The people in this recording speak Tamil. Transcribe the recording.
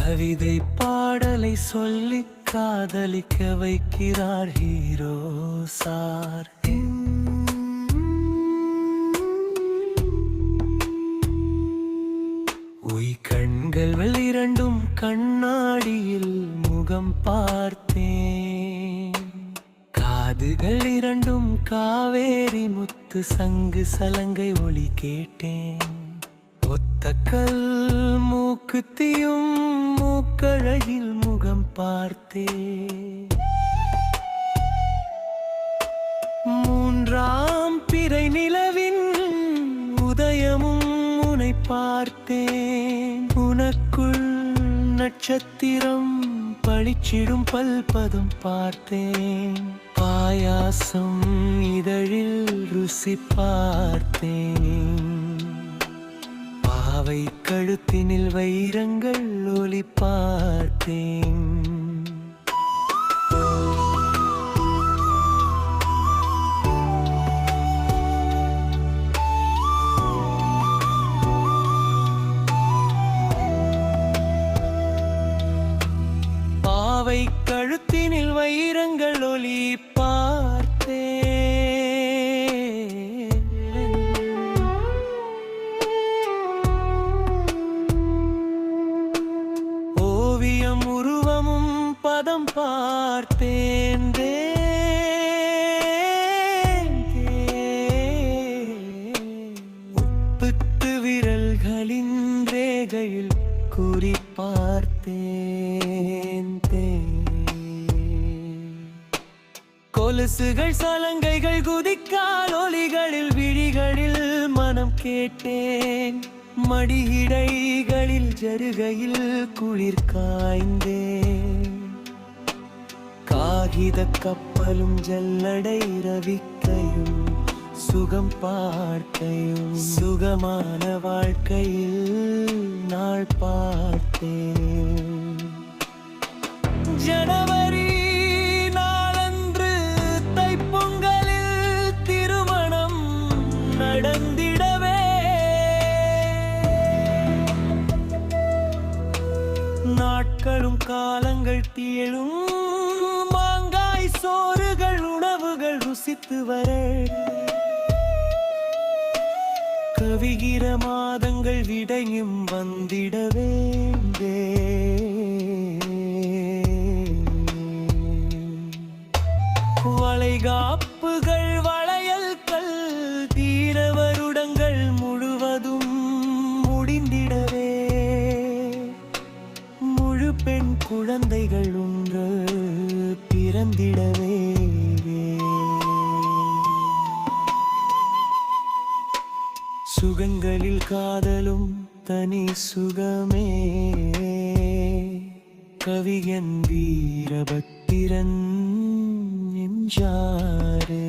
கவிதை பாடலை சொல்லி காதலிக்க வைக்கிறார் ஹீரோ சார். கண்கள் இரண்டும் கண்ணாடியில் முகம் பார்த்தேன். காதுகள் இரண்டும் காவேரி முத்து சங்கு சலங்கை ஒலி கேட்டேன். ஒத்தக்கல் மூக்குத்தியும் மூக்கழகில் முகம் பார்த்தேன். மூன்றாம் பிறை நிலவின் உதயமும் உனை பார்த்தேன். உனக்குள் நட்சத்திரம் பளிச்சிடும் பல்பதம் பார்த்தேன். பாயாசம் இதழில் ருசி பார்த்தேன். பாவை கழுத்தினில் வைரங்கள் ஒளி பார்த்தேன். பாவை கழுத்தினில் வைரங்கள் ஒளி பார்த்தேன். ஓவியம் உருவமும் பதம் பார்த்தேன். உப்புத்து விரல்களின் ரேகையில் குறி பார்த்தேன். கொலுசுகள் சலங்கைகள் குதிக்கால் ஒலிகளில் விழிகளில் மனம் கேட்டேன். மடியிடைகளில் ஜருகையில் குளிர் காய்ந்தேன். காகித கப்பலும் ஜல்லடை ரவிக்கையும் சுகம் பார்க்கையும் சுகமான வாழ்க்கையில் நாள் பார்த்தேன். ஜனவரி நாளன்று தைப்பொங்கலில் திருமணம் நடந்திடவே நாட்களும் காலங்கள் தியலும் மாங்காய் சோறுகள் உணவுகள் ருசித்து வர கவிகிற மாதங்கள் விடையும் வந்திடவே. வளைகாப்புகள் வளையல்கள் தீர வருடங்கள் முழுவதும் முடிந்திடவே முழு பெண் குழந்தைகள் ஒன்று பிறந்திடவே. சுகங்களில் காதலும் தனி சுகமே. கவியன் வீரபத்திரன் என்றாரே.